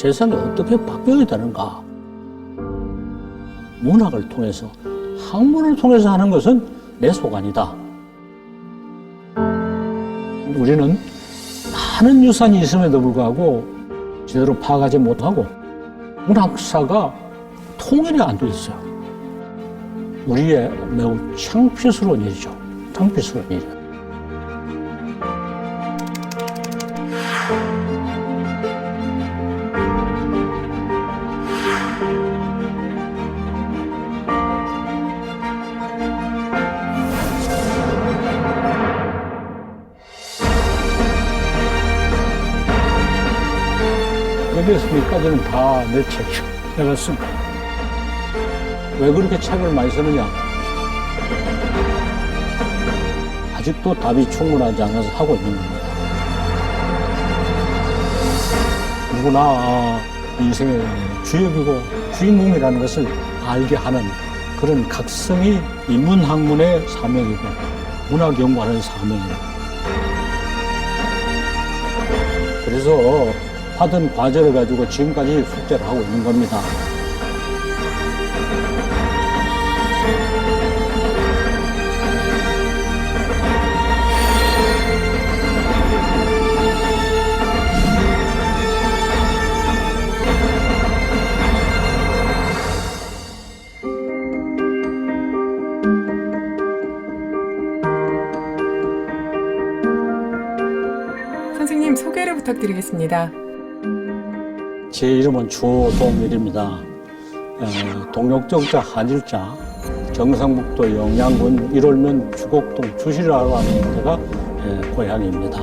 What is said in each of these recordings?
세상이 어떻게 바뀌어야 되는가? 문학을 통해서, 학문을 통해서 하는 것은 내 소관이다. 우리는 많은 유산이 있음에도 불구하고 제대로 파악하지 못하고 문학사가 통일이 안 돼 있어요. 우리의 매우 창피스러운 일이죠. 창피스러운 일이에요. 여기에서까지는 다 내 책이요. 내가 쓴 거. 왜 그렇게 책을 많이 쓰느냐? 아직도 답이 충분하지 않아서 하고 있는 겁니다. 누구나 인생의 주역이고 주인공이라는 것을 알게 하는 그런 각성이 인문학문의 사명이고 문학 연구하는 사명이에요. 그래서 받은 과제를 가지고 지금까지 숙제를 하고 있는 겁니다. 선생님 소개를 부탁드리겠습니다. 제 이름은 주동일입니다. 동력적자 한일자, 경상북도 영양군 일월면 주곡동 주시라고 하는 데가 고향입니다.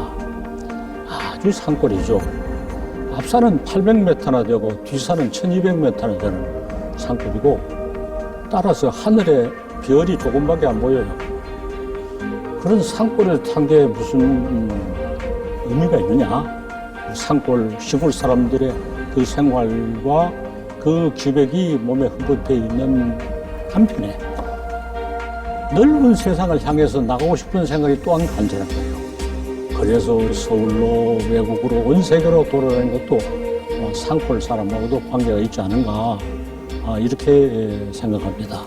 아주 산골이죠. 앞산은 800m나 되고 뒷산은 1200m나 되는 산골이고 따라서 하늘에 별이 조금밖에 안 보여요. 그런 산골에 탄 게 무슨 의미가 있느냐? 산골 시골 사람들의 그 생활과 그 기백이 몸에 흠뻑되어 있는 한편에 넓은 세상을 향해서 나가고 싶은 생각이 또한 간절한 거예요. 그래서 서울로 외국으로 온 세계로 돌아다니는 것도 산골 사람하고도 관계가 있지 않은가 이렇게 생각합니다.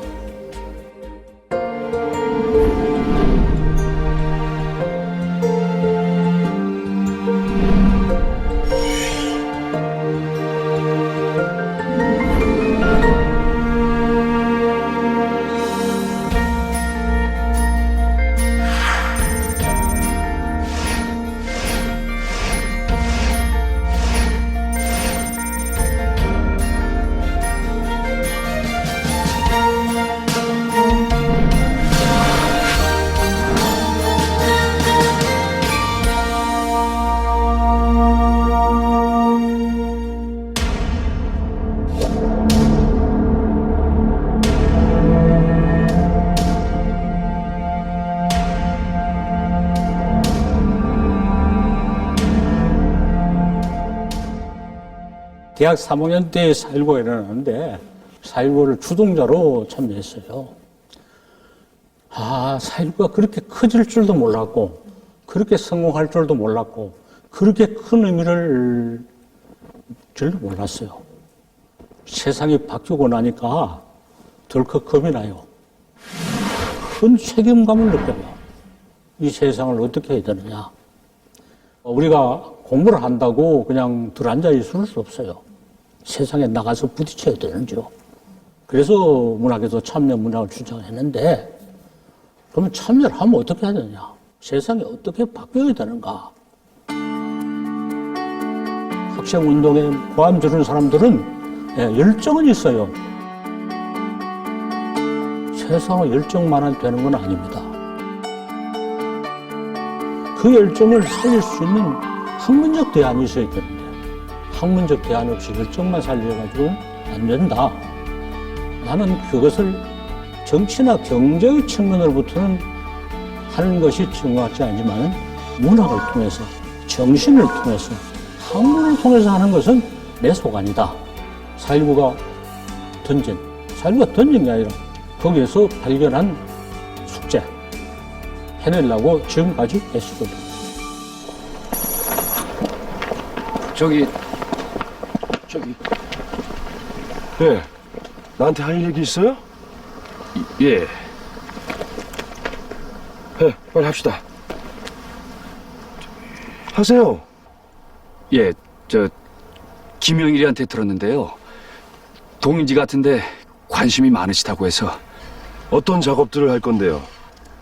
대학 3학년 때 4.19가 일어나는데 4.19를 주동자로 참여했어요. 4.19가 그렇게 커질 줄도 몰랐고 그렇게 성공할 줄도 몰랐고 그렇게 큰 의미를 줄도 몰랐어요. 세상이 바뀌고 나니까 덜컥 겁이 나요. 큰 책임감을 느껴요. 이 세상을 어떻게 해야 되느냐. 우리가 공부를 한다고 그냥 들어앉아 있을 수 없어요. 세상에 나가서 부딪혀야 되는죠. 그래서 문학에도 참여 문학을 주장했는데 그러면 참여를 하면 어떻게 해야 되느냐. 세상이 어떻게 바뀌어야 되는가. 학생운동에 고함 지르는 사람들은 열정은 있어요. 세상은 열정만은 되는 건 아닙니다. 그 열정을 살릴 수 있는 학문적 대안이 있어야 되는데 학문적 대안 없이 열정만 살려가지고는 안 된다. 나는 그것을 정치나 경제의 측면으로부터는 하는 것이 정확하지 않지만 문학을 통해서 정신을 통해서 학문을 통해서 하는 것은 내 소관이다. 4.19가 던진 게 아니라 거기에서 발견한 숙제 해내려고 지금까지 애쓰거든요. 저기 저기. 네, 나한테 할 얘기 있어요? 예. 네, 빨리 합시다. 하세요. 예, 김영일이한테 들었는데요. 동인지 같은데 관심이 많으시다고 해서. 어떤 작업들을 할 건데요?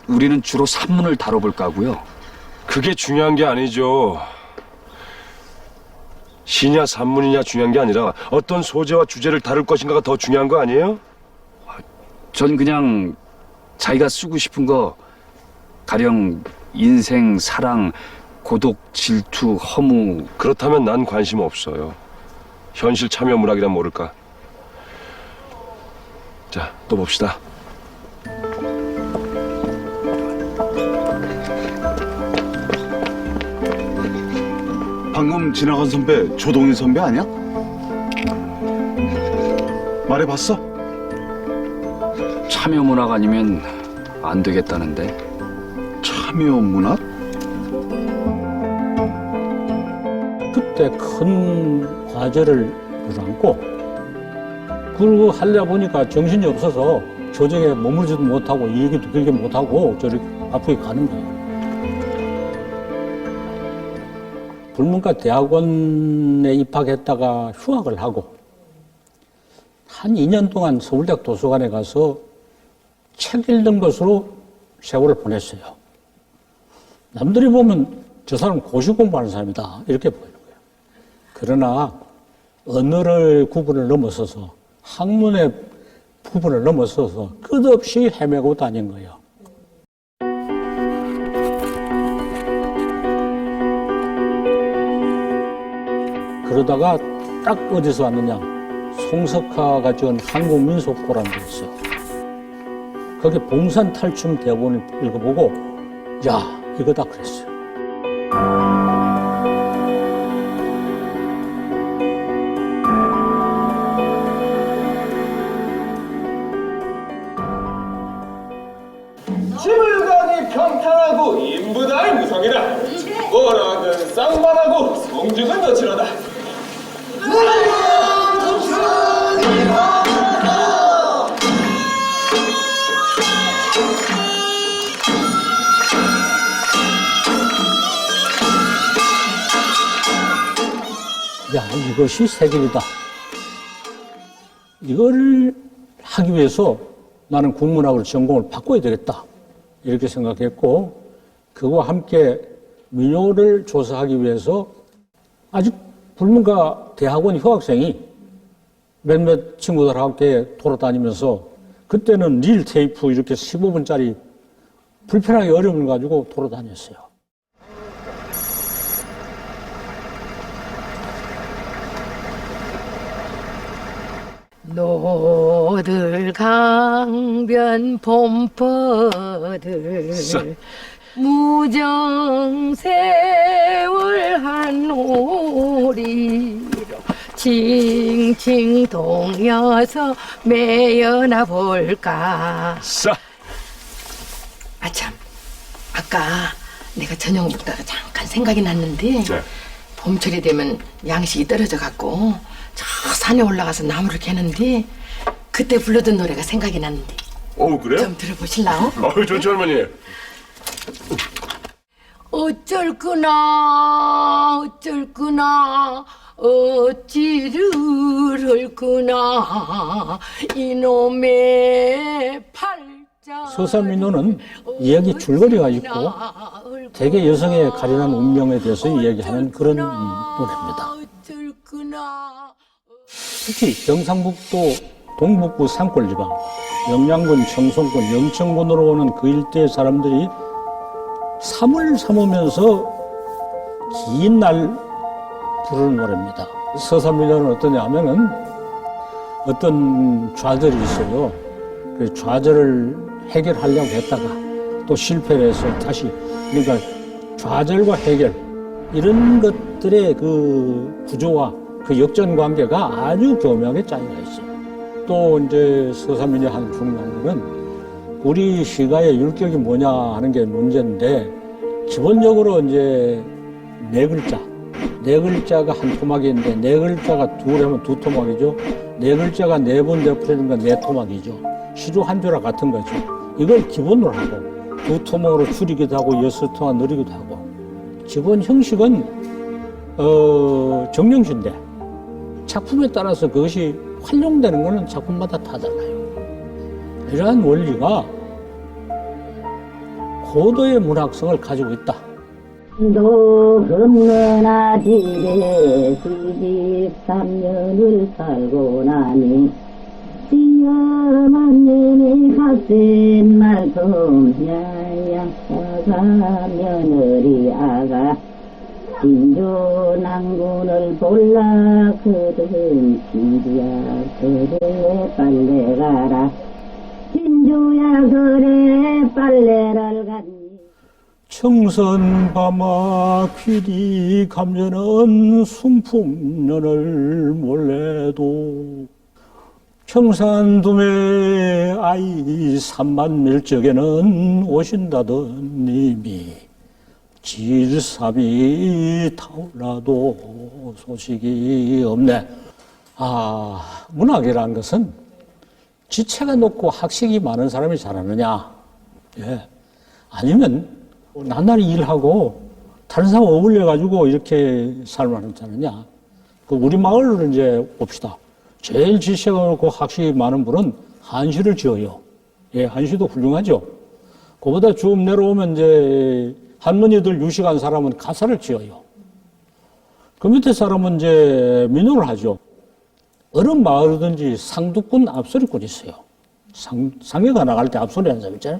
우리는 주로 산문을 다뤄볼까 하고요. 그게 중요한 게 아니죠. 시냐 산문이냐 중요한 게 아니라 어떤 소재와 주제를 다룰 것인가가 더 중요한 거 아니에요? 전 그냥 자기가 쓰고 싶은 거 가령 인생, 사랑, 고독, 질투, 허무. 그렇다면 난 관심 없어요. 현실 참여 문학이란 모를까. 자, 또 봅시다. 방금 지나간 선배 조동인 선배 아니야? 말해봤어? 참여 문학 아니면 안 되겠다는데. 참여 문학? 그때 큰 과제를 안고 그러고 하려 보니까 정신이 없어서 조정에 머무르지도 못하고 이 얘기도 길게 못하고 저렇게 앞으로 가는 거예요. 불문과 대학원에 입학했다가 휴학을 하고 한 2년 동안 서울대학 도서관에 가서 책 읽는 것으로 세월을 보냈어요. 남들이 보면 저 사람 고시 공부하는 사람이다 이렇게 보이는 거예요. 그러나 언어를 구분을 넘어서서 학문의 부분을 넘어서서 끝없이 헤매고 다닌 거예요. 그러다가 딱 어디서 왔느냐. 송석화가 지은 한국민속고라는 게 있어요. 거기 봉산탈춤 대본을 읽어보고 야 이거다 그랬어요. 집을 가기 평탄하고 인부다이 무성이다. 뭐라든 쌍만하고 성죽은 너치로다. 야 이것이 세계이다. 이걸 하기 위해서 나는 국문학을 전공을 바꿔야 되겠다. 이렇게 생각했고 그와 함께 민요를 조사하기 위해서 아직 불문과 대학원 휴학생이 몇몇 친구들과 함께 돌아다니면서 그때는 릴 테이프 이렇게 15분짜리 불편하게 어려움을 가지고 돌아다녔어요. 노들 강변 봄퍼들 무정세월 한오리로 칭칭 동여서 매여나 볼까. 아참, 아까 내가 저녁 먹다가 잠깐 생각이 났는데 봄철이 되면 양식이 떨어져 갖고 저 산에 올라가서 나무를 캐는데 그때 불러던 노래가 생각이 났는데 그래요? 좀 들어보실라오? 좋죠 할머니. 어쩔 거나 어찌를 할거나 이놈의 팔자. 서산민요는 이야기 줄거리가 있고 대개 여성의 가련한 운명에 대해서 이야기하는 그런 노래입니다. 어쩔 거나 특히 경상북도 동북부 산골지방 영양군, 청송군, 영천군으로 오는 그 일대의 사람들이 삼을 삼으면서 긴 날 부르는 노래입니다. 서산민요는 어떠냐 하면은 어떤 좌절이 있어요. 그 좌절을 해결하려고 했다가 또 실패를 해서 다시 그러니까 좌절과 해결 이런 것들의 그 구조와 그 역전 관계가 아주 교묘하게 짜여져 있어요. 또 이제 서산민요 한 중요한 거는 우리 시가의 율격이 뭐냐 하는 게 문제인데 기본적으로 이제 네 글자 네 글자가 한 토막인데 네 글자가 둘 하면 두 토막이죠. 네 글자가 네 번 덧붙여지니까 네 토막이죠. 시조 한 조랑 같은 거죠. 이걸 기본으로 하고 두 토막으로 줄이기도 하고 여섯 토막 늘리기도 하고 기본 형식은 정령시인데 작품에 따라서 그것이 활용되는 것은 작품마다 다 달라요. 이러한 원리가 고도의 문학성을 가지고 있다. 도 건너나 집에 시집 3년을 살고 나니 시험한 년에 갓된 말통 야약사가 며느리 아가 진조 낭군을 볼라 그든 진주야 그래 빨래 가라 진주야 그래 빨래를 갔니 청선밤아 귀리 감전은 순풍년을 몰래도 청산둠에 아이 산만밀적에는 오신다던 님이 질삽이 타올라도 소식이 없네. 문학이라는 것은 지체가 높고 학식이 많은 사람이 잘하느냐? 예. 아니면 나날이 일하고 다른 사람 어울려가지고 이렇게 살만하지 않느냐? 우리 마을을 이제 봅시다. 제일 지체가 높고 학식이 많은 분은 한시를 지어요. 예, 한시도 훌륭하죠. 그보다 좀 내려오면 이제 할머니들 유식한 사람은 가사를 지어요. 그 밑에 사람은 이제 민요를 하죠. 어느 마을이든지 상두꾼, 앞소리꾼이 있어요. 상해가 나갈 때 앞소리 하는 사람 있잖아요.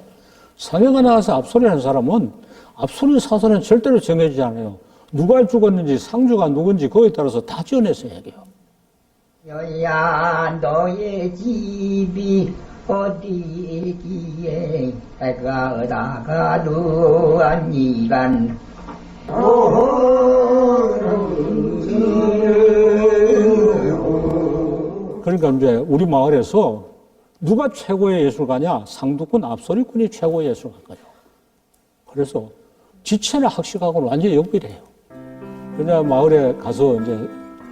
상해가 나가서 앞소리 하는 사람은 앞소리 사설은 절대로 정해지지 않아요. 누가 죽었는지 상주가 누군지 거기에 따라서 다 지어내서 얘기해요. 여야 너의 집이 어디기에 해가 어다가 누안이간 그러니까 이제 우리 마을에서 누가 최고의 예술가냐? 상두꾼, 앞소리꾼이 최고의 예술가예요. 그래서 지체나 학식하고는 완전히 역비례해요. 그러나 마을에 가서 이제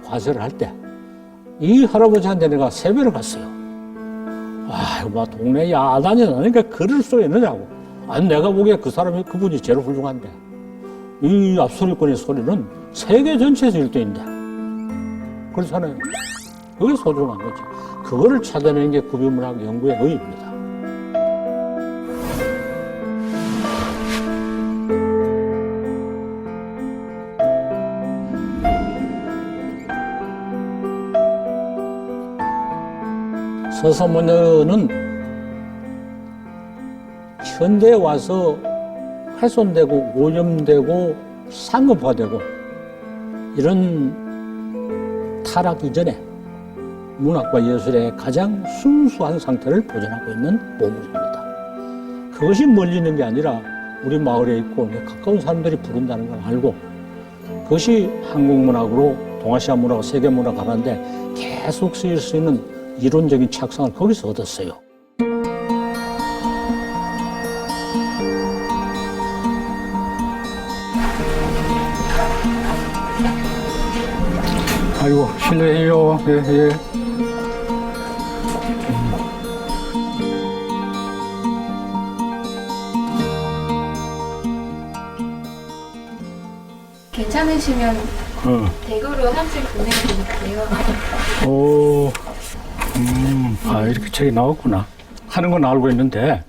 과세를 할 때 이 할아버지한테 내가 세배를 갔어요. 동네 야단이 나니까 그럴 수 있느냐고. 아니, 내가 보기에 그분이 제일 훌륭한데. 이 앞소리꾼의 소리는 세계 전체에서 1등인데. 그렇잖아요. 그게 소중한 거지. 그거를 찾아내는 게 구비문학 연구의 의의입니다. 서서문화는 현대에 와서 훼손되고 오염되고 상업화되고 이런 타락 이전에 문학과 예술의 가장 순수한 상태를 보존하고 있는 보물입니다. 그것이 멀리 있는 게 아니라 우리 마을에 있고 가까운 사람들이 부른다는 걸 알고 그것이 한국문학으로 동아시아 문화고 세계문화가 가는데 계속 쓰일 수 있는 이론적인 착상을 거기서 얻었어요. 아이고, 실례해요. 예, 예. 괜찮으시면 댁으로 한 줄 보내드릴게요. 이렇게 책이 나왔구나. 하는 건 알고 있는데,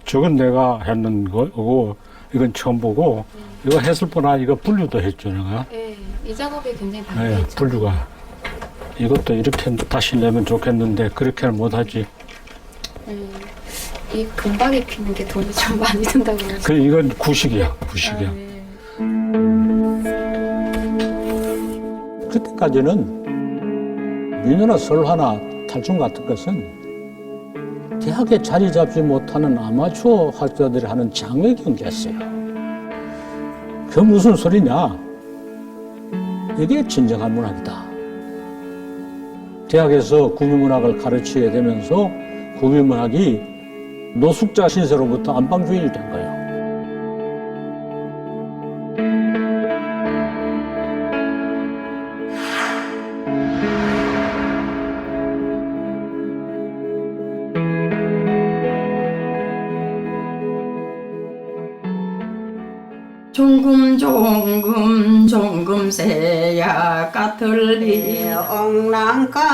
저건 내가 했는 거고, 이건 처음 보고, 이거 했을 뿐아, 이거 분류도 했죠, 내가. 네, 이 작업이 굉장히 네, 방대했죠. 분류가. 이것도 이렇게 다시 내면 좋겠는데, 그렇게는 못하지. 이 금방에 피는 게 돈이 좀 많이 든다고 그러죠. 이건 구식이야, 구식이야. 네. 그때까지는 민요나 설화나 탈춤 같은 것은 대학에 자리 잡지 못하는 아마추어 학자들이 하는 장외 경기였어요. 그 무슨 소리냐? 이게 진정한 문학이다. 대학에서 구미문학을 가르치게 되면서 구미문학이 노숙자 신세로부터 안방주인이 된 거예요. 그 종금새야 까틀리 엉랑가네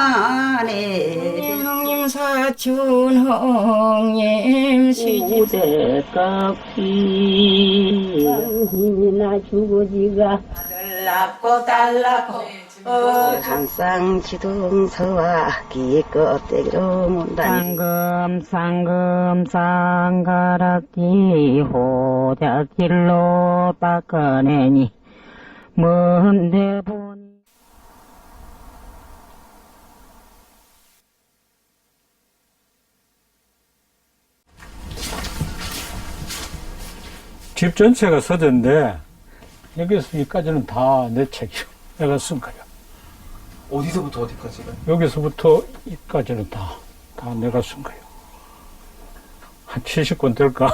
형님 사춘 형님 시집대깍지 힘이나 주거지가 달라고 항상 지동서와 기껍데기로 문다니 상금 상가락지 호작길로 닦아내니 먼데 보니 집 전체가 서재인데 여기서 여기까지는 다 내 책이요. 내가 쓴 거야. 어디서부터 어디까지가? 여기서부터 여기까지는 다 내가 쓴 거예요. 한 70권 될까?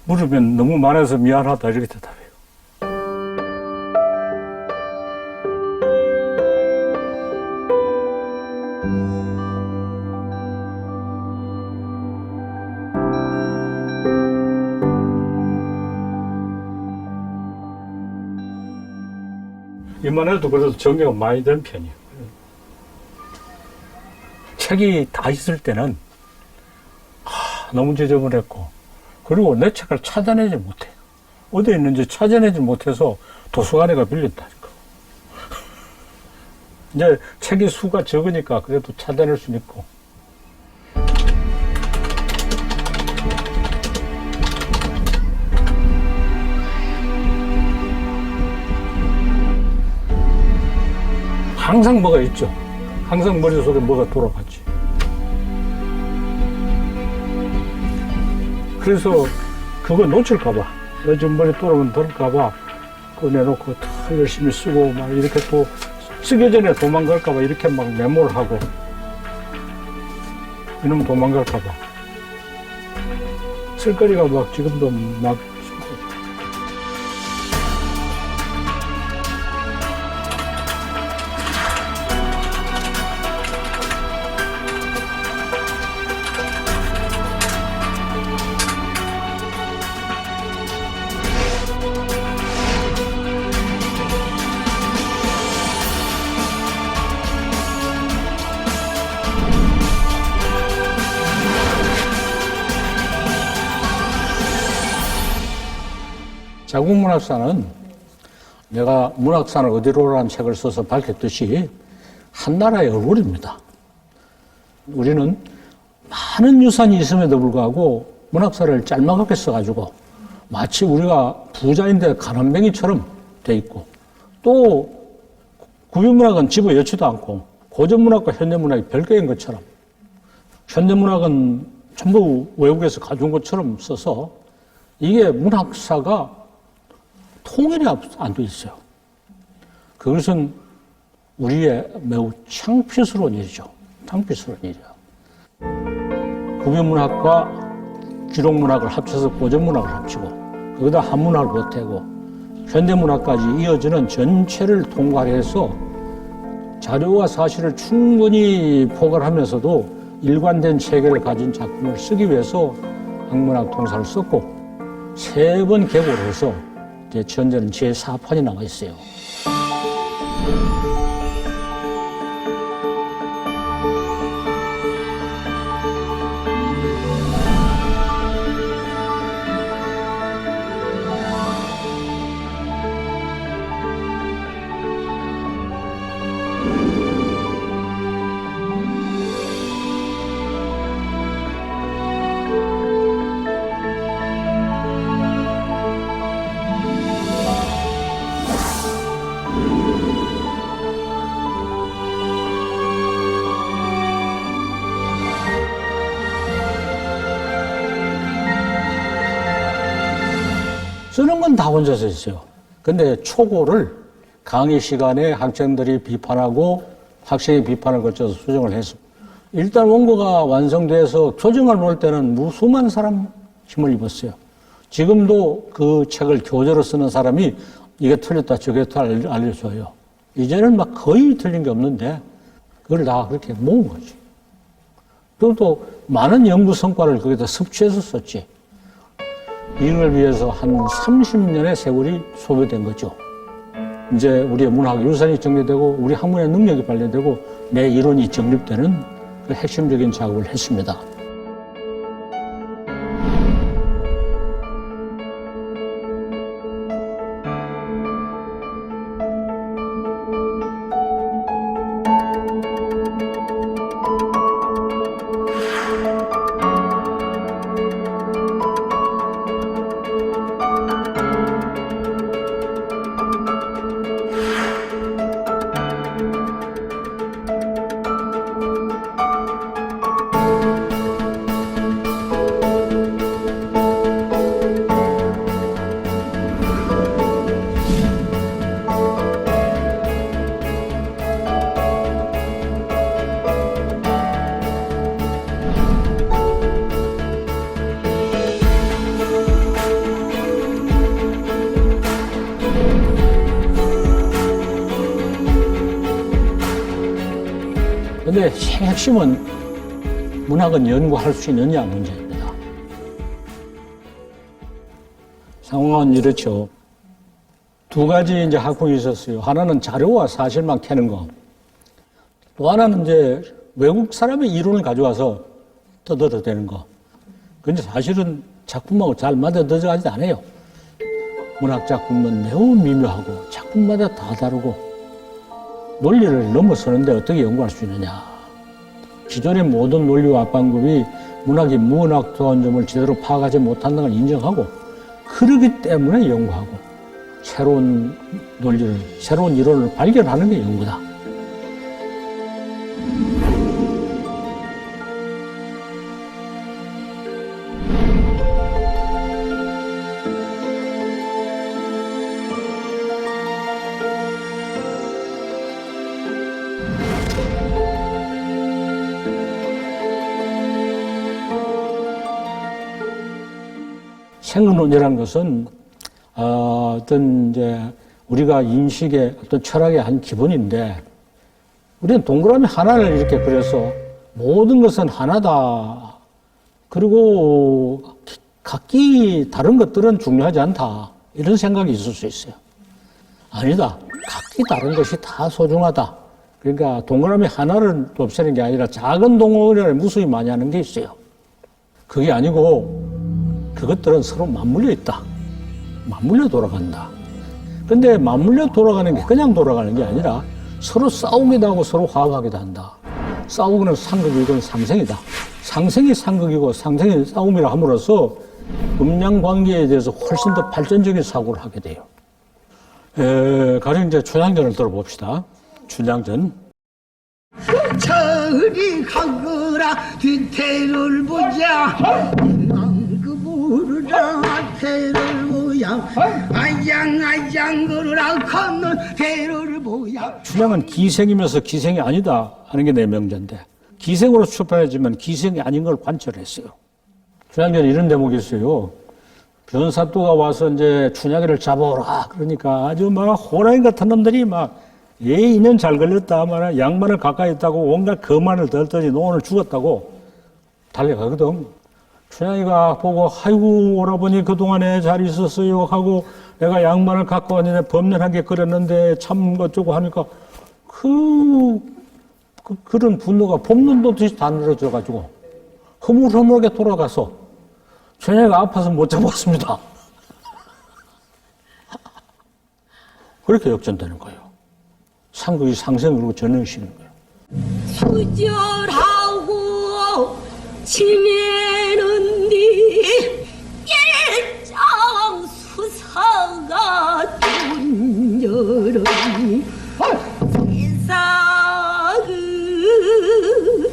물으면 너무 많아서 미안하다 이렇게 대답해요. 이만해도 그래도 정리가 많이 된 편이에요. 책이 다 있을 때는 너무 지저분했고, 그리고 내 책을 찾아내지 못해요. 어디에 있는지 찾아내지 못해서 도서관에가 빌린다니까. 이제 책의 수가 적으니까 그래도 찾아낼 수는 있고. 항상 뭐가 있죠. 항상 머릿속에 뭐가 돌아가지. 그래서 그거 놓칠까봐, 요즘 머리 돌아오면 들을까봐 꺼내놓고 더 열심히 쓰고 막 이렇게 또 쓰기 전에 도망갈까봐 이렇게 막 메모를 하고, 이놈 도망갈까봐. 쓸거리가 막 지금도 막 자국문학사는 내가 문학사는 어디로라는 책을 써서 밝혔듯이 한나라의 얼굴입니다. 우리는 많은 유산이 있음에도 불구하고 문학사를 짤막하게 써가지고 마치 우리가 부자인데 가난뱅이처럼 돼 있고, 또 구비문학은 집어여지도 않고 고전문학과 현대문학이 별개인 것처럼, 현대문학은 전부 외국에서 가져온 것처럼 써서 이게 문학사가 통일이 안 돼 있어요. 그것은 우리의 매우 창피스러운 일이죠. 창피스러운 일이야. 구비문학과 기록문학을 합쳐서 고전문학을 합치고, 거기다 한문학을 보태고 현대문학까지 이어지는 전체를 통괄해서 자료와 사실을 충분히 포괄하면서도 일관된 체계를 가진 작품을 쓰기 위해서 학문학 통사를 썼고, 3번 개고를 해서 이제 현재는 제4판이 나와 있어요. 쓰는 건 다 혼자서 했어요. 근데 초고를 강의 시간에 학생들이 비판하고 학생이 비판을 거쳐서 수정을 했어. 일단 원고가 완성돼서 교정을 놓을 때는 수많은 사람 힘을 입었어요. 지금도 그 책을 교재로 쓰는 사람이 이게 틀렸다 저게 틀렸다 알려줘요. 이제는 막 거의 틀린 게 없는데 그걸 다 그렇게 모은 거지. 그리고 또 많은 연구 성과를 거기다 섭취해서 썼지. 이걸 위해서 한 30년의 세월이 소요된 거죠. 이제 우리의 문학 유산이 정리되고 우리 학문의 능력이 발견되고 내 이론이 정립되는 그 핵심적인 작업을 했습니다. 근데 핵심은 문학은 연구할 수 있느냐 문제입니다. 상황은 이렇죠. 두 가지 이제 학풍이 있었어요. 하나는 자료와 사실만 캐는 거. 또 하나는 이제 외국 사람의 이론을 가져와서 떠들어대는 거. 근데 사실은 작품하고 잘 맞아 들어가지 않아요. 문학 작품은 매우 미묘하고 작품마다 다 다르고 논리를 넘어서는데 어떻게 연구할 수 있느냐. 기존의 모든 논리와 방법이 문학이 무문학다운 점을 제대로 파악하지 못한다는 걸 인정하고 그러기 때문에 연구하고 새로운 논리를, 새로운 이론을 발견하는 게 연구다. 생각론이라는 것은 어떤 이제 우리가 인식의 어떤 철학의 한 기본인데 우리는 동그라미 하나를 이렇게 그려서 모든 것은 하나다. 그리고 각기 다른 것들은 중요하지 않다. 이런 생각이 있을 수 있어요. 아니다. 각기 다른 것이 다 소중하다. 그러니까 동그라미 하나를 없애는 게 아니라 작은 동그라미를 무수히 많이 하는 게 있어요. 그게 아니고 그것들은 서로 맞물려 있다. 맞물려 돌아간다. 근데 맞물려 돌아가는 게 그냥 돌아가는 게 아니라 서로 싸우기도 하고 서로 화합하기도 한다. 싸우고는 상극이건 상생이다. 상생이 상극이고 상생이 싸움이라 함으로써 음양 관계에 대해서 훨씬 더 발전적인 사고를 하게 돼요. 가령 이제 춘향전을 들어봅시다. 춘향전. 저리 가거라 뒤태를 보자 그 부르라 태를 보야 아양 걸으라 걷는 태를 보야. 춘향은 기생이면서 기생이 아니다 하는 게 내 명제인데 기생으로 출판하지만 기생이 아닌 걸 관철했어요. 춘향전에 이런 대목이 있어요. 변사또가 와서 이제 춘향이를 잡아오라 그러니까 아주 막 호랑이 같은 놈들이 막 인연 잘 걸렸다 말아 양반을 가까이 있다고 온갖 거만을 들더니 너 오늘 죽었다고 달려가거든. 춘향이가 보고 아이고 오라버니 그동안에 잘 있었어요 하고 내가 양반을 갖고 왔는데 범연하게 그렸는데 참 어쩌고 하니까 그런 분노가 봄눈 돋듯이 다 늘어져가지고 허물허물하게 돌아가서 춘향이가 아파서 못 잡았습니다. 그렇게 역전되는 거예요. 상극이 상생으로 전능시키는 거예요. 수절하고 지내는 뒤 일정 수사가 돈여러니 세상의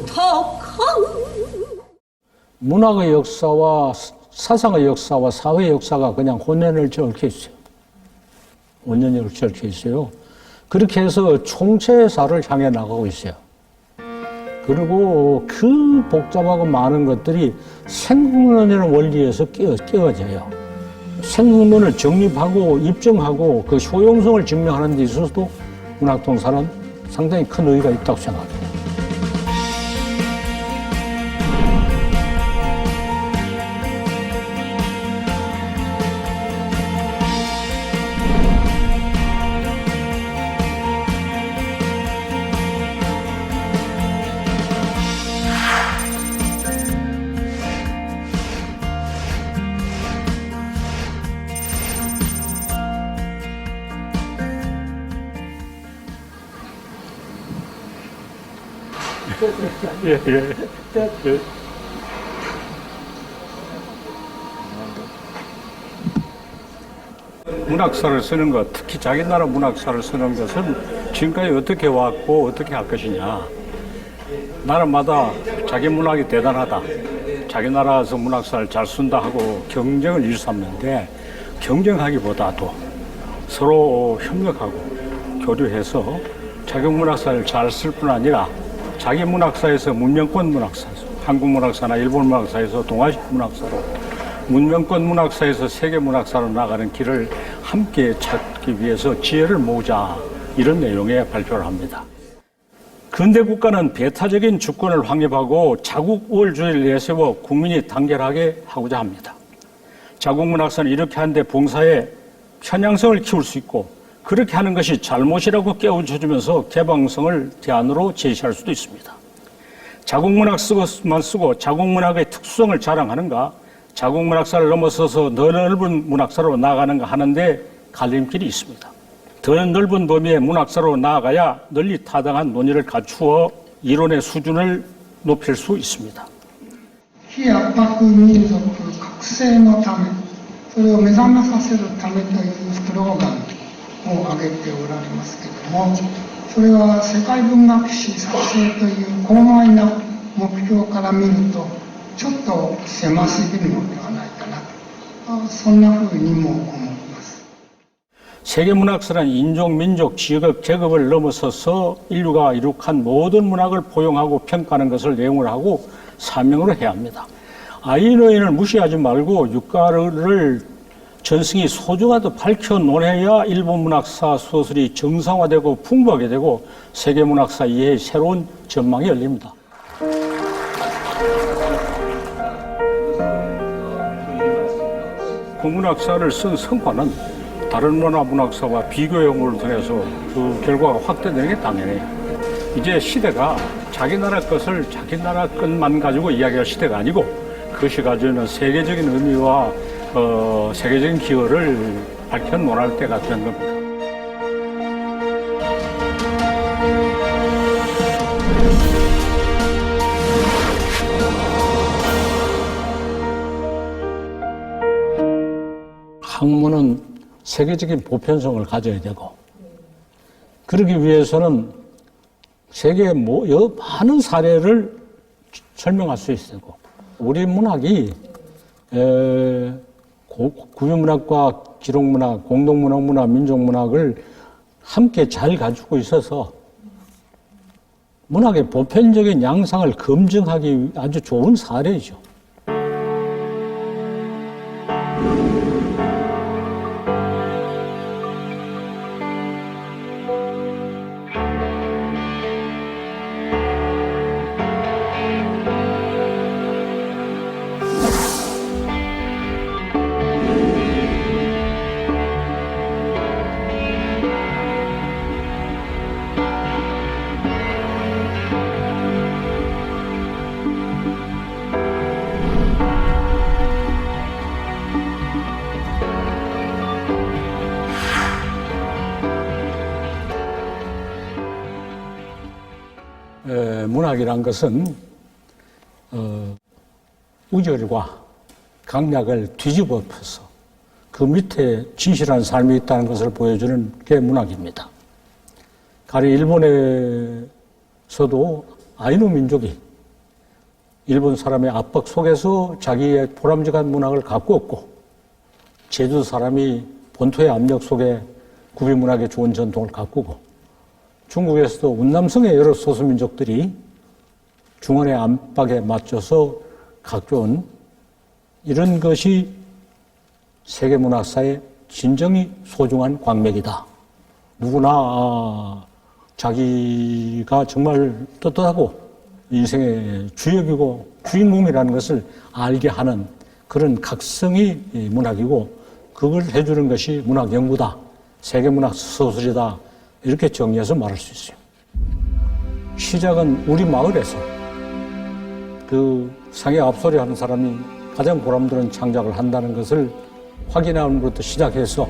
독허. 문학의 역사와 사상의 역사와 사회의 역사가 그냥 혼연을 얽혀 있어요. 혼연을 얽혀 있어요. 그렇게 해서 총체사를 향해 나가고 있어요. 그리고 그 복잡하고 많은 것들이 생국론이라는 원리에서 끼워져요. 생국론을 정립하고 입증하고 그 효용성을 증명하는 데 있어서도 문학동사는 상당히 큰 의의가 있다고 생각합니다. 예, 예. 예. 문학사를 쓰는 것, 특히 자기 나라 문학사를 쓰는 것은 지금까지 어떻게 왔고 어떻게 할 것이냐. 나라마다 자기 문학이 대단하다. 자기 나라에서 문학사를 잘 쓴다 하고 경쟁을 일삼는데 경쟁하기보다도 서로 협력하고 교류해서 자기 문학사를 잘 쓸 뿐 아니라 자기 문학사에서 문명권 문학사에서 한국 문학사나 일본 문학사에서 동아시아 문학사로 문명권 문학사에서 세계 문학사로 나가는 길을 함께 찾기 위해서 지혜를 모으자 이런 내용의 발표를 합니다. 근대 국가는 배타적인 주권을 확립하고 자국 우월주의를 내세워 국민이 단결하게 하고자 합니다. 자국 문학사는 이렇게 하는데 봉사에 편향성을 키울 수 있고 그렇게 하는 것이 잘못이라고 깨우쳐주면서 개방성을 대안으로 제시할 수도 있습니다. 자국 문학만 쓰고 자국 문학의 특수성을 자랑하는가 자국 문학사를 넘어서서 더 넓은 문학사로 나아가는가 하는데 갈림길이 있습니다. 더 넓은 범위의 문학사로 나아가야 널리 타당한 논의를 갖추어 이론의 수준을 높일 수 있습니다. 非圧迫民族覚醒のため、それを目覚めさせるためというスローガンを挙げておられますけれども、それは世界文学史作成という高邁な目標から見るとちょっと狭すぎるのではないかなと、そんなふうにも思います。 세계문학사는 인종, 민족, 지역, 계급을 넘어서서 인류가 이룩한 모든 문학을 포용하고 평가하는 것을 내용으로 하고 사명으로 해야 합니다. 아이노인을 무시하지 말고 육가를 전승이 소중하다 밝혀 논해야 일본 문학사 소설이 정상화되고 풍부하게 되고 세계문학사 이해의 새로운 전망이 열립니다. 국문학사를 쓴 성과는 다른 문학사와 비교 연구를 통해서 그 결과가 확대되는 게 당연해요. 이제 시대가 자기 나라 것을 자기 나라 것만 가지고 이야기할 시대가 아니고 그것이 가지고 있는 세계적인 의미와 세계적인 기여를 밝혀 논할 때가 된 겁니다. 학문은 세계적인 보편성을 가져야 되고 그러기 위해서는 세계의 많은 사례를 설명할 수 있어야 되고 우리 문학이 구유문학과 기록문학, 공동문학, 민족문학을 함께 잘 가지고 있어서 문학의 보편적인 양상을 검증하기 아주 좋은 사례이죠. 문학이란 것은 우절과 강약을 뒤집어 엎어서 그 밑에 진실한 삶이 있다는 것을 보여주는 게 문학입니다. 가령 일본에서도 아이누 민족이 일본 사람의 압박 속에서 자기의 보람직한 문학을 갖고 없고 제주 사람이 본토의 압력 속에 구비문학의 좋은 전통을 가꾸고 중국에서도 운남성의 여러 소수민족들이 중원의 압박에 맞춰서 가져온 이런 것이 세계문학사의 진정이 소중한 광맥이다. 누구나 자기가 정말 떳떳하고 인생의 주역이고 주인공이라는 것을 알게 하는 그런 각성이 문학이고 그걸 해주는 것이 문학 연구다. 세계문학 소설이다. 이렇게 정리해서 말할 수 있어요. 시작은 우리 마을에서 그 상해 앞소리 하는 사람이 가장 보람되는 창작을 한다는 것을 확인하는 것부터 시작해서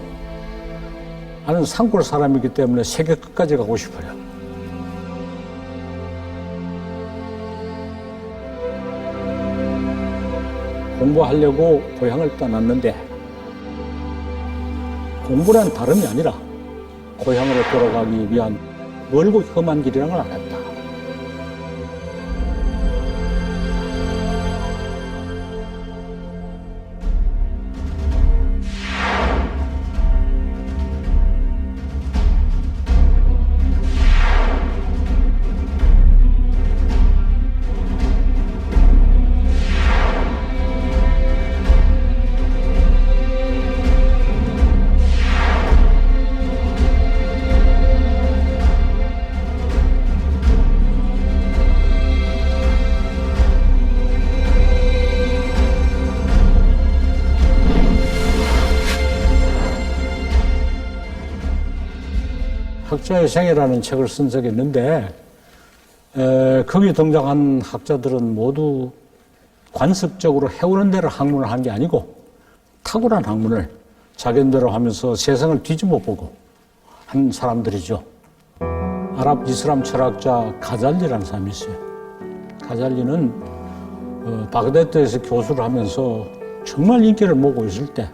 나는 산골 사람이기 때문에 세계 끝까지 가고 싶어요. 공부하려고 고향을 떠났는데 공부란 다름이 아니라 고향으로 돌아가기 위한 멀고 험한 길이라는 걸 알았다. 학자의 생애라는 책을 쓴 적이 있는데 거기 등장한 학자들은 모두 관습적으로 해오는 대로 학문을 한 게 아니고 탁월한 학문을 자기들로 하면서 세상을 뒤집어 보고 한 사람들이죠. 아랍 이슬람 철학자 가잘리라는 사람이 있어요. 가잘리는 바그다드에서 교수를 하면서 정말 인기를 모으고 있을 때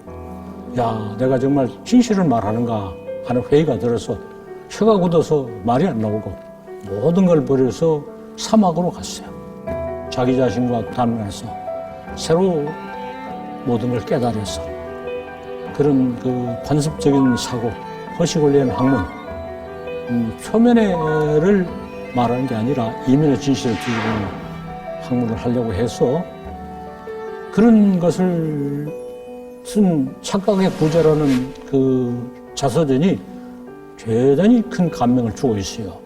야, 내가 정말 진실을 말하는가 하는 회의가 들어서 혀가 굳어서 말이 안 나오고 모든 걸 버려서 사막으로 갔어요. 자기 자신과 단련해서 새로 모든 걸 깨달아서 그런 그 관습적인 사고, 허식 올리는 학문, 표면을 말하는 게 아니라 이면의 진실을 뒤집는 학문을 하려고 해서 그런 것을 쓴 착각의 부재라는 그 자서전이 대단히 큰 감명을 주고 있어요.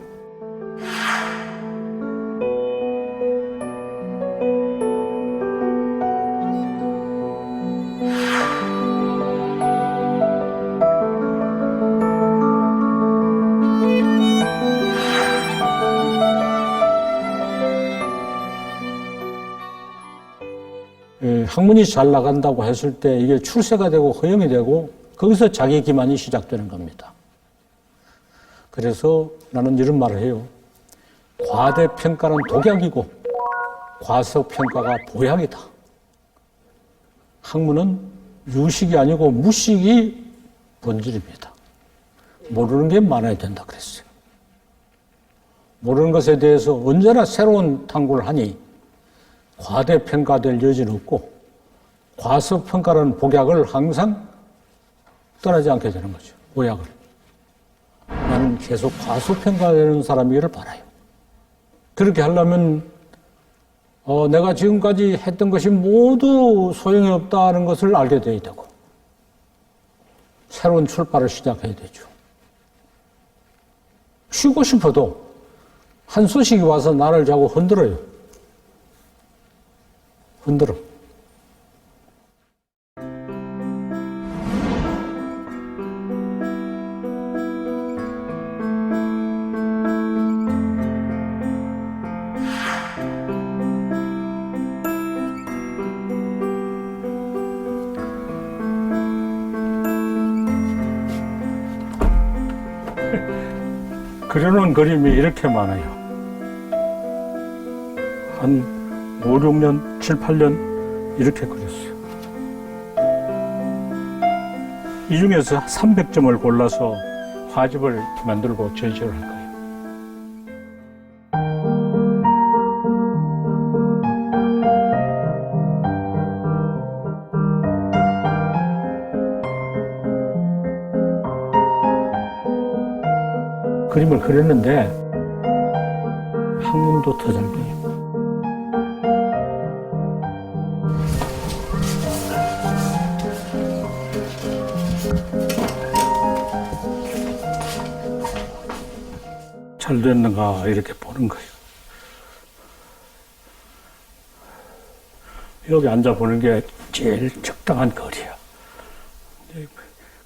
학문이 잘 나간다고 했을 때 이게 출세가 되고 허용이 되고 거기서 자기 기만이 시작되는 겁니다. 그래서 나는 이런 말을 해요. 과대평가는 독약이고 과소평가가 보약이다. 학문은 유식이 아니고 무식이 본질입니다. 모르는 게 많아야 된다 그랬어요. 모르는 것에 대해서 언제나 새로운 탐구를 하니 과대평가될 여지는 없고 과소평가라는 복약을 항상 떠나지 않게 되는 거죠. 보약을. 나는 계속 과소평가되는 사람이기를 바라요. 그렇게 하려면 내가 지금까지 했던 것이 모두 소용이 없다는 것을 알게 돼야 되고 새로운 출발을 시작해야 되죠. 쉬고 싶어도 한 소식이 와서 나를 자꾸 흔들어요. 흔들어. 그려놓은 그림이 이렇게 많아요. 한 5, 6년, 7, 8년 이렇게 그렸어요. 이 중에서 300점을 골라서 화집을 만들고 전시를 할 거예요. 그림을 그렸는데 학문도 더 잘 돼요. 잘 됐는가 이렇게 보는 거예요. 여기 앉아 보는 게 제일 적당한 거리야.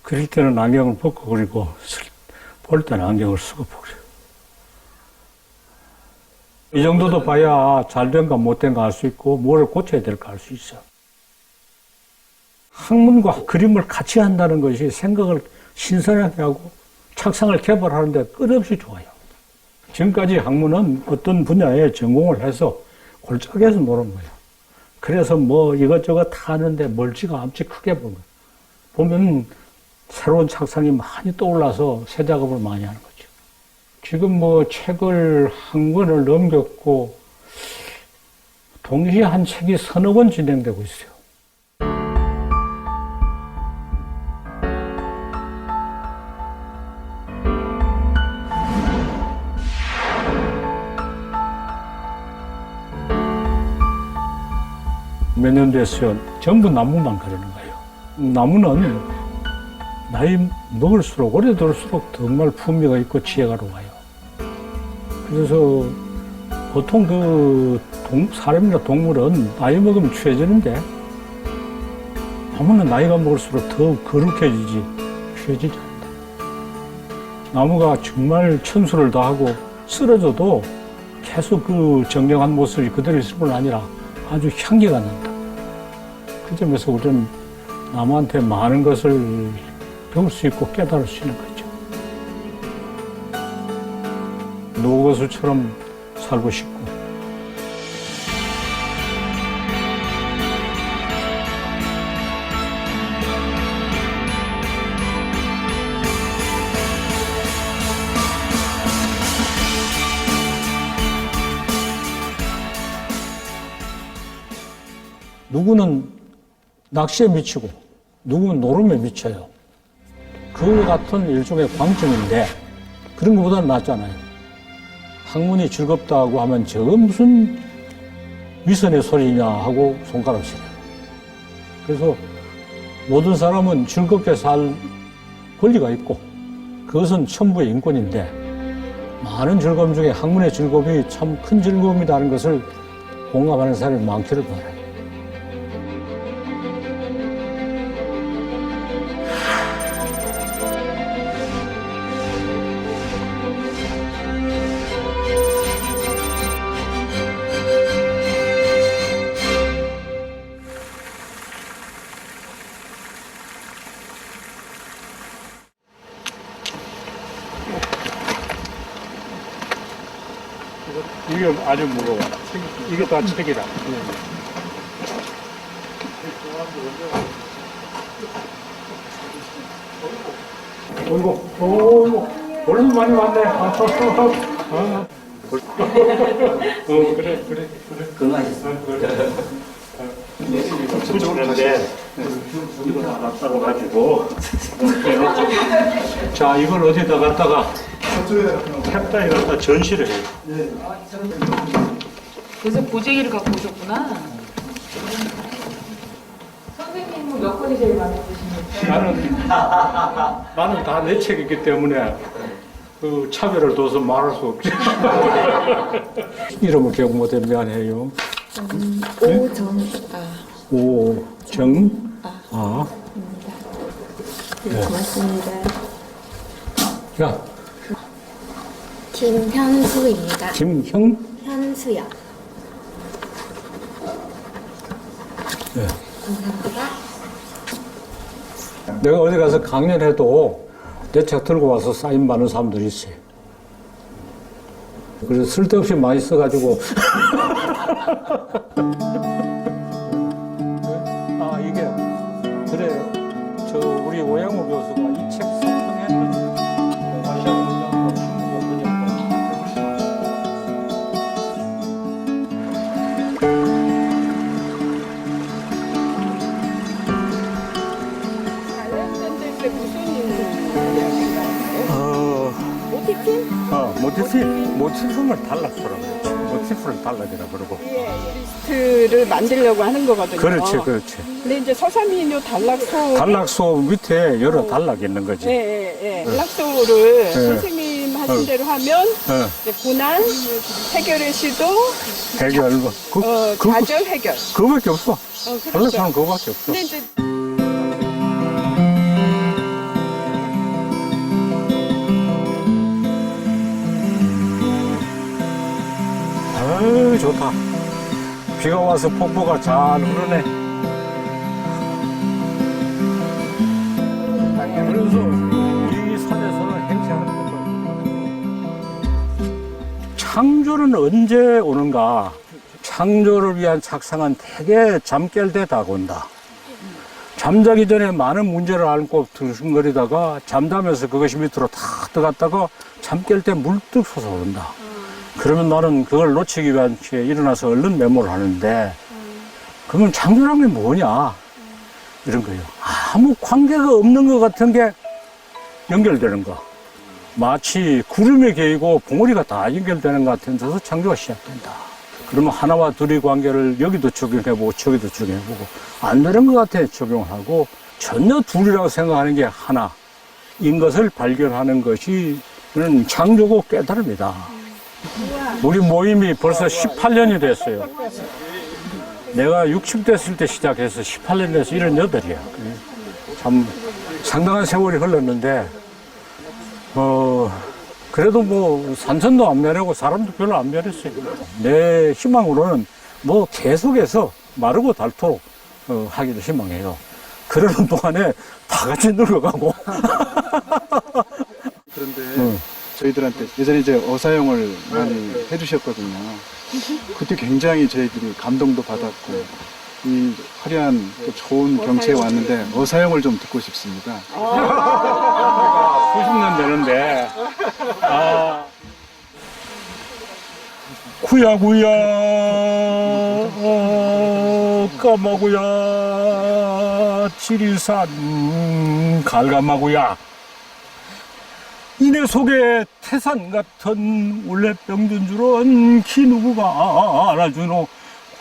그릴 때는 안경을 벗고 그리고 볼 때는 안경을 쓰고 보래요. 이 정도도 봐야 잘 된가 못 된가 알 수 있고 뭐를 고쳐야 될까 알 수 있어. 학문과 그림을 같이 한다는 것이 생각을 신선하게 하고 착상을 개발하는 데 끝없이 좋아요. 지금까지 학문은 어떤 분야에 전공을 해서 골짜기에서 노는 거예요. 그래서 뭐 이것저것 다 하는데 멀찌가 않지 크게 보면 새로운 착상이 많이 떠올라서 새 작업을 많이 하는 거죠. 지금 뭐 책을 한 권을 넘겼고 동시에 한 책이 서너 권 진행되고 있어요. 몇 년 됐어요. 전부 나무만 그리는 거예요. 나무는 나이 먹을수록 오래 들수록 정말 풍미가 있고 지혜가 와요. 그래서 보통 사람이나 동물은 나이 먹으면 추해지는데 나무는 나이가 먹을수록 더 거룩해지지 추해지지 않는다. 나무가 정말 천수를 다하고 쓰러져도 계속 그 정령한 모습이 그대로 있을 뿐 아니라 아주 향기가 난다. 그 점에서 우리는 나무한테 많은 것을 배울 수 있고 깨달을 수 있는 거죠. 노거수처럼 살고 싶고 누구는 낚시에 미치고 누구는 노름에 미쳐요. 그와 같은 일종의 광점인데 그런 것보다는 낫잖아요. 학문이 즐겁다고 하면 저거 무슨 위선의 소리냐 하고 손가락 치래요. 그래서 모든 사람은 즐겁게 살 권리가 있고 그것은 천부의 인권인데 많은 즐거움 중에 학문의 즐거움이 참 큰 즐거움이라는 것을 공감하는 사람이 많기를 바라요. 이게 아주 무거워. 이게 다 책이다. 어이구, 벌써 많이 왔네. 그래. 건강하셨어. 그런데 이거 놨다고 가지고. 자, 이걸 어디다 갖다가 탭다에 갖다 전시를 해요. 그래서 보재기를 갖고 오셨구나. 선생님은 몇 권이 제일 마음에 드십니까? 나는 다 내 책이기 때문에 그 차별을 둬서 말할 수 없지. 이름을 기억 못해 미안해요. 오정아. 네, 고맙습니다. 야, 김현수입니다. 현수요. 네. 감사합니다. 내가 어디 가서 강연해도 내 책 들고 와서 사인 받는 사람들이 있어요. 그래서 쓸데없이 많이 써가지고. 아, 이게, 그래요. 우리 오양우 교수가 이 책 선정했는 공화시아 문장과 중국어 번역본. 모티프를 단락소라고 그러죠. 모티프를 단락이라 그러고. 리스트를 만들려고 하는 거거든요. 그렇지. 근데 이제 서사민요 단락소 밑에 여러 단락이 있는 거지. 단락소를 선생님 하신 대로 하면 이제 고난, 해결의 시도, 해결, 좌절, 해결. 그거밖에 없어. 그렇죠. 단락소는 그거밖에 없어. 근데 이제 아유, 좋다. 비가 와서 폭포가 잘 흐르네. 그래서 이 산에서는 행세하는 거예요. 창조는 언제 오는가? 창조를 위한 착상은 대개 잠 깰 때 다가온다. 잠자기 전에 많은 문제를 안고 들쑥거리다가 잠자면서 그것이 밑으로 탁 들어갔다가 잠 깰 때 물뚝 솟아오른다. 그러면 나는 그걸 놓치기 위한 취에 일어나서 얼른 메모를 하는데, 그러면 창조란 게 뭐냐? 이런 거예요. 아무 관계가 없는 것 같은 게 연결되는 거. 마치 구름에 개이고 봉우리가 다 연결되는 것 같은 데서 창조가 시작된다. 그러면 하나와 둘의 관계를 여기도 적용해보고 저기도 적용해보고 안 되는 것 같아 적용하고 전혀 둘이라고 생각하는 게 하나인 것을 발견하는 것이 창조고 깨달음이다. 우리 모임이 벌써 18년이 됐어요. 내가 60 됐을 때 시작해서 18년 돼서 78이야. 참 상당한 세월이 흘렀는데 그래도 뭐 산천도 안 변하고 사람도 별로 안 변했어요. 내 희망으로는 뭐 계속해서 마르고 닳도록 하기를 희망해요. 그러는 동안에 다 같이 늙어가고. 그런데 저희들한테 예전에 이제 어사용을 많이 해주셨거든요. 그때 굉장히 저희들이 감동도 받았고 이 화려한 또 좋은 경치에 왔는데 어사용을 좀 듣고 싶습니다. 수십 년 되는데 구야구야 까마구야 지리산 갈가마구야 이내 속에 태산 같은 원래 병든 줄은 키 누구가 알아주노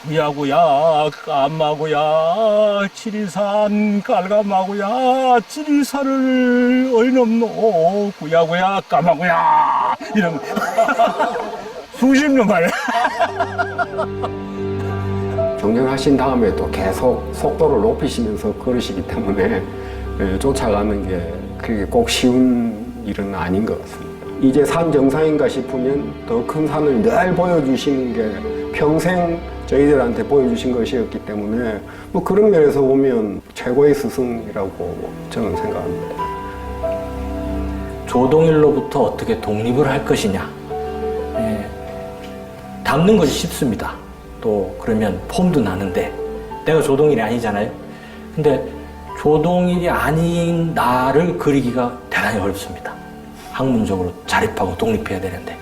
구야구야 까마구야 지리산 깔가마구야 지리산을 어이넘노 구야구야 까마구야 이런 수십 년 만에 경영하신 다음에도 계속 속도를 높이시면서 걸으시기 때문에 쫓아가는 게 그게 꼭 쉬운 일은 아닌 것 같습니다. 이제 산 정상인가 싶으면 더 큰 산을 늘 보여주시는 게 평생 저희들한테 보여주신 것이었기 때문에 뭐 그런 면에서 보면 최고의 스승이라고 저는 생각합니다. 조동일로부터 어떻게 독립을 할 것이냐, 담는 것이 쉽습니다. 또 그러면 폼도 나는데 내가 조동일이 아니잖아요. 근데 조동일이 아닌 나를 그리기가 대단히 어렵습니다. 학문적으로 자립하고 독립해야 되는데.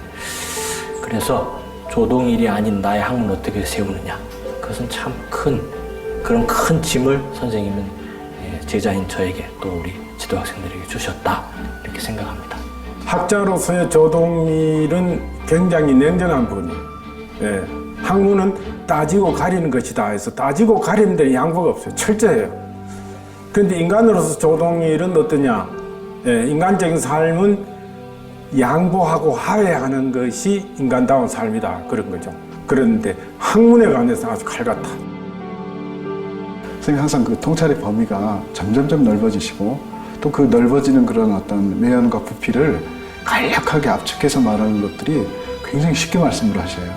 그래서 조동일이 아닌 나의 학문을 어떻게 세우느냐, 그것은 참 그런 큰 짐을 선생님은 제자인 저에게 또 우리 지도학생들에게 주셨다, 이렇게 생각합니다. 학자로서의 조동일은 굉장히 냉정한 분이에요. 학문은 따지고 가리는 것이다 해서 따지고 가리는 데는 양보가 없어요. 철저해요. 그런데 인간으로서 조동일은 어떠냐, 인간적인 삶은 양보하고 화해하는 것이 인간다운 삶이다, 그런 거죠. 그런데 학문에 관해서 아주 칼같아. 선생님 항상 그 통찰의 범위가 점점점 넓어지시고 또 그 넓어지는 그런 어떤 매연과 부피를 간략하게 압축해서 말하는 것들이 굉장히 쉽게 말씀을 하셔요.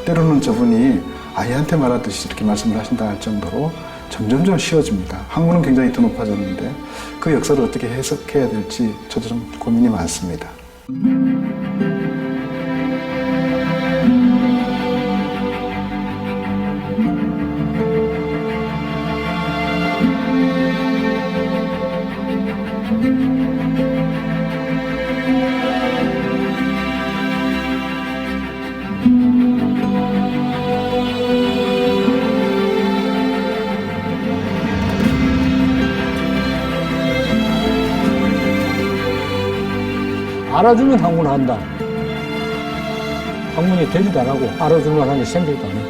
때로는 저분이 아이한테 말하듯이 이렇게 말씀을 하신다 할 정도로 점점점 쉬워집니다. 학문은 굉장히 더 높아졌는데 그 역사를 어떻게 해석해야 될지 저도 좀 고민이 많습니다. 알아주면 학문을 한다. 학문이 되지도 안 하고 알아주면 하는 게 생기지도 않아.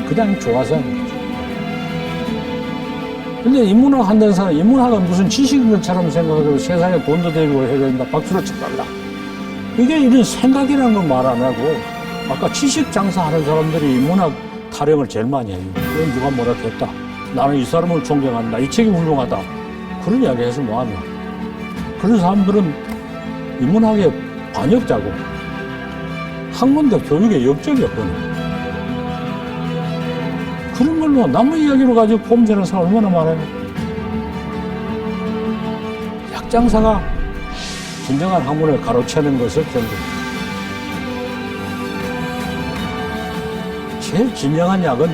그냥 좋아서 하는 거죠. 근데 인문학 한다는 사람, 인문학은 무슨 지식인 것처럼 생각하고 세상에 돈도 되고 해야 된다, 박수를 쳐달라. 이게 이런 생각이라는 걸 말 안 하고, 아까 지식 장사하는 사람들이 인문학 타령을 제일 많이 해요. 그건 누가 뭐라 했다. 나는 이 사람을 존경한다. 이 책이 훌륭하다. 그런 이야기 해서 뭐하냐. 그런 사람들은 인문학의 반역자고 학문도 교육의 역적이었거든요. 그런 걸로 남의 이야기로 가지고 폼되는 사람 얼마나 많아요. 약장사가 진정한 학문을 가로채는 것을 결국 제일 진정한 약은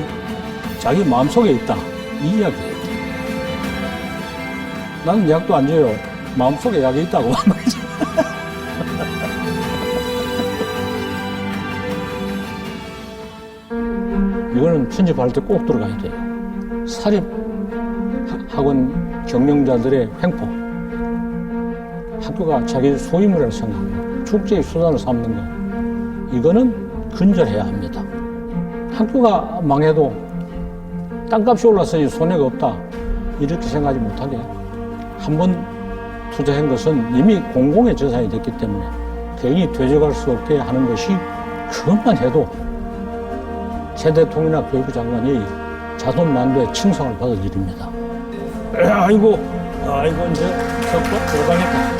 자기 마음속에 있다. 이 이야기예요. 나는 약도 안 줘요. 마음속에 약이 있다고. 이거는 편집할 때 꼭 들어가야 돼요. 사립학원 경영자들의 횡포. 학교가 자기 소유물을 생각하고 축제의 수단을 삼는 거. 이거는 근절해야 합니다. 학교가 망해도 땅값이 올랐으니 손해가 없다. 이렇게 생각하지 못하게 한 번 투자한 것은 이미 공공의 재산이 됐기 때문에 괜히 되져갈 수 없게 하는 것이 그것만 해도 세대통이나 교육부 장관이 자손만두의 칭송을 받을 일입니다. 아이고 이제 들어가겠다.